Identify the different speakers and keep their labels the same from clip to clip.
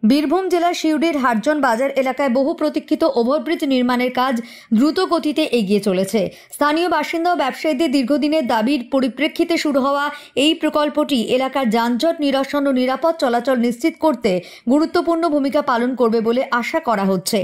Speaker 1: বীরভূম জেলার সিউড়ির হারজন বাজার এলাকায় বহু প্রতীক্ষিত ওভারব্রিজ নির্মাণের কাজ দ্রুত গতিতে এগিয়ে চলেছে। স্থানীয় বাসিন্দা ও ব্যবসায়ীদের দীর্ঘদিনের দাবির পরিপ্রেক্ষিতে শুরু হওয়া এই প্রকল্পটি এলাকার যানজট নিরসন ও নিরাপদ চলাচল নিশ্চিত করতে গুরুত্বপূর্ণ ভূমিকা পালন করবে বলে আশা করা হচ্ছে।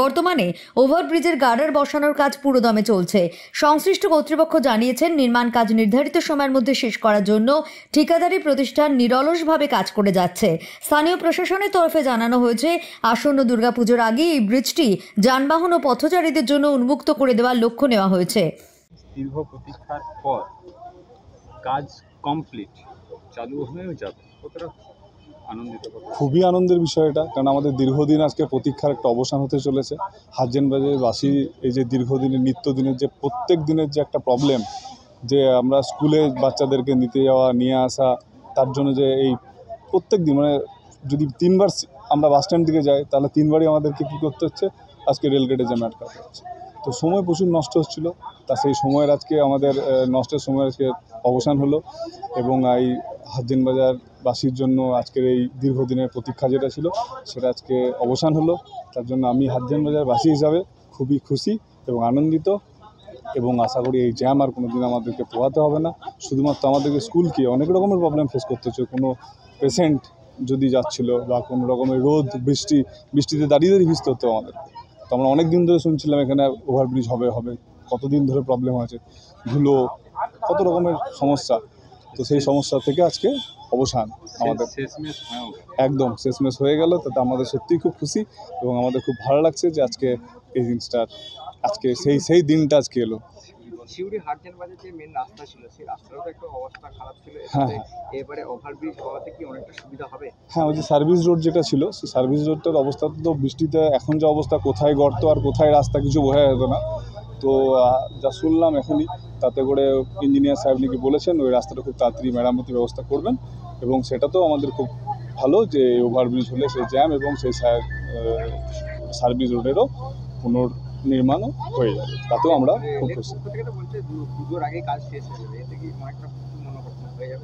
Speaker 1: বর্তমানে ওভারব্রিজের গার্ডার বসানোর কাজ পুরোদমে চলছে। সংশ্লিষ্ট কর্তৃপক্ষ জানিয়েছেন, নির্মাণ কাজ নির্ধারিত সময়ের মধ্যে শেষ করার জন্য ঠিকাদারি প্রতিষ্ঠান নিরলসভাবে কাজ করে যাচ্ছে। স্থানীয় প্রশাসনের তরফে জানানো হয়েছে, আসন্ন দুর্গাপুজোর আগে এই ব্রিজটি যানবাহন ও পথচারীদের জন্য উন্মুক্ত করে দেওয়ার লক্ষ্য নেওয়া হয়েছে।
Speaker 2: দীর্ঘ প্রতীক্ষার পর কাজ কমপ্লিট, চালু হয়েও যাবে, কতটা আনন্দিত?
Speaker 3: খুবই আনন্দের বিষয় এটা, কারণ আমাদের দীর্ঘদিন আজকে প্রতীক্ষার একটা অবসান হতে চলেছে। হারজন বাজারবাসী এই যে দীর্ঘদিনের নিত্যদিনের যে প্রত্যেক দিনের যে একটা প্রবলেম, যে আমরা স্কুলে বাচ্চাদেরকে নিতে যাওয়া নিয়ে আসা, তার জন্য যে এই প্রত্যেক দিন মানে যদি 3বার আমরা বাস স্ট্যান্ড দিকে যাই তাহলে 3বারই আমাদেরকে কী করতে হচ্ছে, আজকে রেলগেটে জ্যামে আটকাতে হচ্ছে। তো সময় প্রচুর নষ্ট হচ্ছিলো, তা সেই সময়ের আজকে আমাদের নষ্টের সময় আজকে অবসান হলো এবং এই হারজন বাজারবাসীর জন্য আজকের এই দীর্ঘদিনের প্রতীক্ষা যেটা ছিল সেটা আজকে অবসান হলো। তার জন্য আমি হারজন বাজারবাসী হিসাবে খুবই খুশি এবং আনন্দিত, এবং আশা করি এই জ্যাম আর কোনো দিন আমাদেরকে পোহাতে হবে না। শুধুমাত্র আমাদেরকে স্কুলকে অনেক রকমের প্রবলেম ফেস করতে হচ্ছে, কোনো পেশেন্ট যদি যাচ্ছিলো বা কোনো রকমের রোদ বৃষ্টিতে দাঁড়িয়ে ভিজতে হতো আমাদের। তো আমরা অনেক দিন ধরে শুনছিলাম এখানে ওভারব্রিজ হবে, কতদিন ধরে প্রবলেম আছে, ধুলো, কত রকমের সমস্যা। তো সেই সমস্যা থেকে আজকে অবসান আমাদের, একদম শেষমেশ হয়ে গেল। তাতে আমাদের সত্যিই খুব খুশি এবং আমাদের খুব ভালো লাগছে যে আজকে এই জিনিসটার আজকে সেই দিনটা আজকে এলো।
Speaker 2: সিউড়ি হারজন বাজার যে মেন রাস্তা ছিল, সেই রাস্তারও তো একটা অবস্থা খারাপ ছিল।
Speaker 3: হ্যাঁ,
Speaker 2: এবারে ওভারব্রিজ হওয়াতে কি অনেকটা সুবিধা হবে?
Speaker 3: হ্যাঁ, ওই যে সার্ভিস রোড যেটা ছিল, সেই সার্ভিস রোডটার অবস্থা তো বৃষ্টিতে এখন যে অবস্থা, কোথায় গর্ত আর কোথায় রাস্তা কিছু বোঝা যেত না। তো যা শুনলাম এখনই, তাতে করে ইঞ্জিনিয়ার সাহেব নাকি বলেছেন ওই রাস্তাটা খুব তাড়াতাড়ি মেরামতির ব্যবস্থা করবেন, এবং সেটা তো আমাদের খুব ভালো যে ওভারব্রিজ হলে সেই জ্যাম এবং সেই সার্ভিস রোডেরও পুনর্নির্মাণও হয়ে যাবে, তাতেও আমরা খুব খুশি।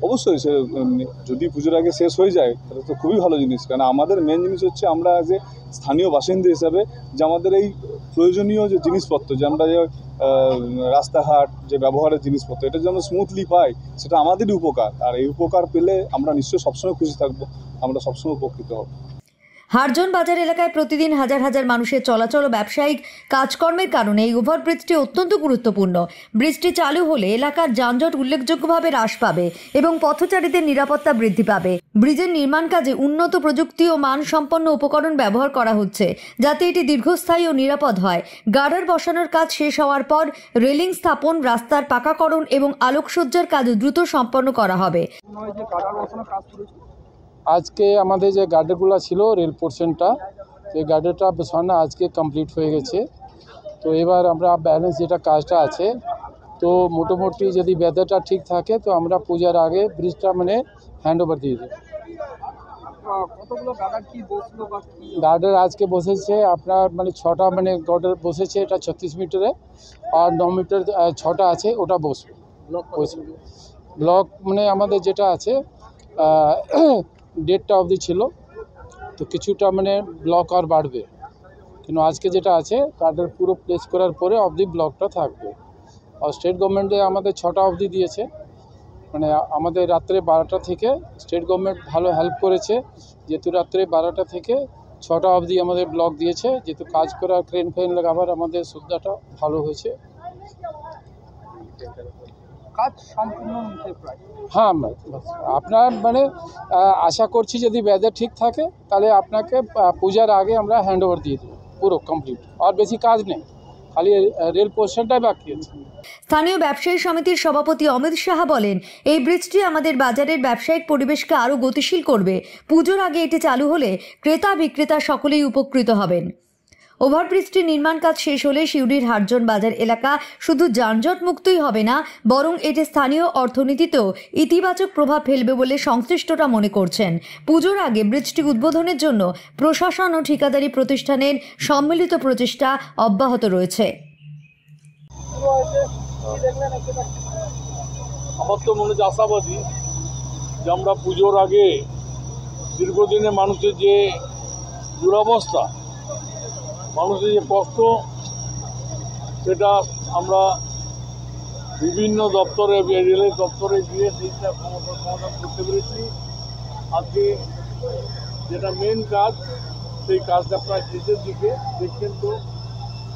Speaker 3: অবশ্যই সে যদি পুজোর আগে শেষ হয়ে যায় তাহলে তো খুবই ভালো জিনিস, কারণ আমাদের মেন জিনিস হচ্ছে আমরা যে স্থানীয় বাসিন্দা হিসাবে যে আমাদের এই প্রয়োজনীয় যে জিনিসপত্র, যে আমরা যে রাস্তাঘাট যে ব্যবহারের জিনিসপত্র, এটা যেন স্মুথলি পাই, সেটা আমাদেরই উপকার। আর এই উপকার পেলে আমরা নিশ্চয়ই সবসময় খুশি থাকবো, আমরা সবসময় উপকৃত হব।
Speaker 1: হারজন বাজার এলাকায় প্রতিদিন হাজার হাজার মানুষের চলাচল ও ব্যবসায়িক কাজকর্মের কারণে এই ওভারব্রিজটি অত্যন্ত গুরুত্বপূর্ণ। ব্রিজটি চালু হলে এলাকার যানজট উল্লেখযোগ্যভাবে হ্রাস পাবে এবং পথচারীদের নিরাপত্তা বৃদ্ধি পাবে। ব্রিজের নির্মাণ কাজে উন্নত প্রযুক্তি ও মানসম্পন্ন উপকরণ ব্যবহার করা হচ্ছে, যাতে এটি দীর্ঘস্থায়ী ও নিরাপদ হয়। গার্ডার বসানোর কাজ শেষ হওয়ার পর রেলিং স্থাপন, রাস্তার পাকাকরণ এবং আলোকসজ্জার কাজ দ্রুত সম্পন্ন করা হবে।
Speaker 4: আজকে আমাদের যে গার্ডারগুলো ছিল রেল পোর্শনটা, সেই গার্ডারটা বসানো আজকে কমপ্লিট হয়ে গেছে। তো এবার আমরা ব্যালেন্স যেটা কাজটা আছে, তো মোটামুটি যদি ওয়েদারটা ঠিক থাকে তো আমরা পূজার আগে ব্রিজটা মানে হ্যান্ড ওভার দিয়ে দেব। গার্ডার আজকে বসেছে আপনার মানে 6টা মানে গার্ডার বসেছে, এটা 36 মিটারে, আর 9 মিটার 6টা আছে, ওটা বসবে ব্লক মানে আমাদের যেটা আছে 1.5টা অবধি ছিল, তো কিছুটা মানে ব্লক আর বাড়বে, কিন্তু আজকে যেটা আছে গার্ডার পুরো প্লেস করার পরে অবধি ব্লকটা থাকবে। আর স্টেট গভর্নমেন্টে আমাদের 6টা অবধি দিয়েছে, মানে আমাদের রাত্রে 12টা থেকে স্টেট গভর্নমেন্ট ভালো হেল্প করেছে, যেহেতু রাত্রে 12টা থেকে 6টা অবধি আমাদের ব্লক দিয়েছে, যেহেতু কাজ করা ক্রেন ফ্রেন লাগাবার আমাদের সুবিধাটা ভালো হয়েছে।
Speaker 2: কাজ সম্পূর্ণ প্রায়।
Speaker 4: হ্যাঁ, আপনার মানে আশা করছি যদি ওয়েদার ঠিক থাকে তাহলে আপনাকে পূজার আগে আমরা হ্যান্ড ওভার দিয়ে দেবো, পুরো কমপ্লিট। আর বেশি কাজ নেই, খালি রেল পোর্শনটাই বাকি আছে।
Speaker 1: স্থানীয় ব্যবসায়ী সমিতির সভাপতি অমিত সাহা বলেন, এই ব্রিজটি আমাদের বাজারের ব্যবসায়িক পরিবেশকে আরও গতিশীল করবে। পুজোর আগে এটি চালু হলে ক্রেতা বিক্রেতা সকলেই উপকৃত হবেন। ওভারব্রিজটির নির্মাণ কাজ শেষ হলে সিউড়ির হারজন বাজার এলাকা শুধু যানজট মুক্তই হবে না, বরং এটি স্থানীয় অর্থনীতিতেও ইতিবাচক প্রভাব ফেলবে বলে সংশ্লিষ্টরা মনে করছেন। পুজোর আগে ব্রিজটি উদ্বোধনের জন্য প্রশাসন ও ঠিকাদারি প্রতিষ্ঠানের সম্মিলিত প্রচেষ্টা অব্যাহত রয়েছে।
Speaker 5: আমার তো মনে হচ্ছে আশাবাদী যে আমরা পুজোর আগে দীর্ঘদিনে মানুষের যে দুরবস্থা, মানুষের যে কষ্ট, সেটা আমরা বিভিন্ন দপ্তরে, রেলের দপ্তরে গিয়ে সেইটা সমাধান করতে পেরেছি। আজকে যেটা মেন কাজ, সেই কাজটা প্রায় শেষের দিকে। দেখছেন তো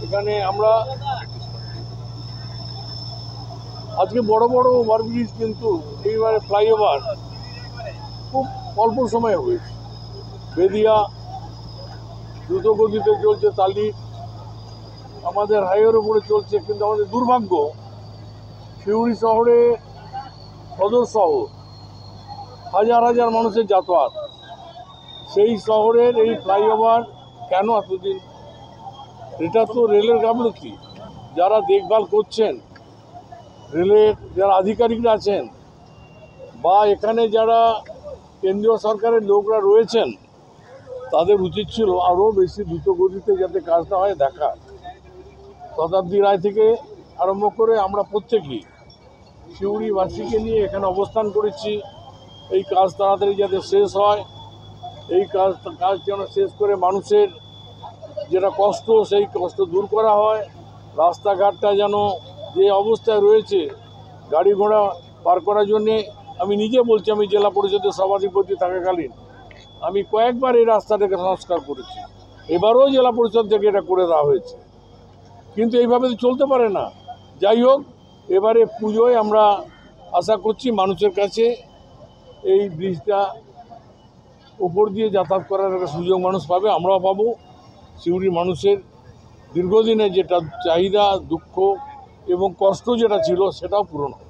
Speaker 5: এখানে আমরা আজকে বড় বড় ওভারব্রিজ, কিন্তু এইবারে ফ্লাইওভার খুব অল্প সময়ে হয়েছে। বেদিয়া দ্রুতগতিতে চলছে, তালি আমাদের হাইওয়ের উপরে চলছে, কিন্তু আমাদের দুর্ভাগ্য সিউড়ি শহরে, সদর শহর, হাজার হাজার মানুষের যাতায়াত, সেই শহরের এই ফ্লাইওভার কেন এতদিন? এটা তো রেলের গাফলতি। যারা দেখভাল করছেন, রেলের যারা আধিকারিকরা আছেন, বা এখানে যারা কেন্দ্রীয় সরকারের লোকরা রয়েছেন, তাদের উচিত ছিল আরও বেশি দ্রুত গতিতে যাতে কাজটা হয় দেখা। শতাব্দী রায় থেকে আরম্ভ করে আমরা প্রত্যেকেই সিউড়িবাসীকে নিয়ে এখানে অবস্থান করেছি। এই কাজ তাড়াতাড়ি যাতে শেষ হয়, এই কাজ যেন শেষ করে মানুষের যেটা কষ্ট, সেই কষ্ট দূর করা হয়। রাস্তাঘাটটা যেন যে অবস্থায় রয়েছে, গাড়ি ঘোড়া পার করার জন্যে, আমি নিজে বলছি, আমি জেলা পরিষদের সভাধিপতি থাকাকালীন আমি কয়েকবার এই রাস্তাটাকে সংস্কার করেছি। এবারও জেলা পরিষদ থেকে এটা করে দেওয়া হয়েছে, কিন্তু এইভাবে তো চলতে পারে না। যাই হোক, এবারে পুজোয় আমরা আশা করছি মানুষের কাছে এই ব্রিজটা উপর দিয়ে যাতায়াত করার একটা সুযোগ মানুষ পাবে, আমরাও পাবো। সিউড়ির মানুষের দীর্ঘদিনের যেটা চাহিদা, দুঃখ এবং কষ্ট যেটা ছিল, সেটাও পূরণ হবে।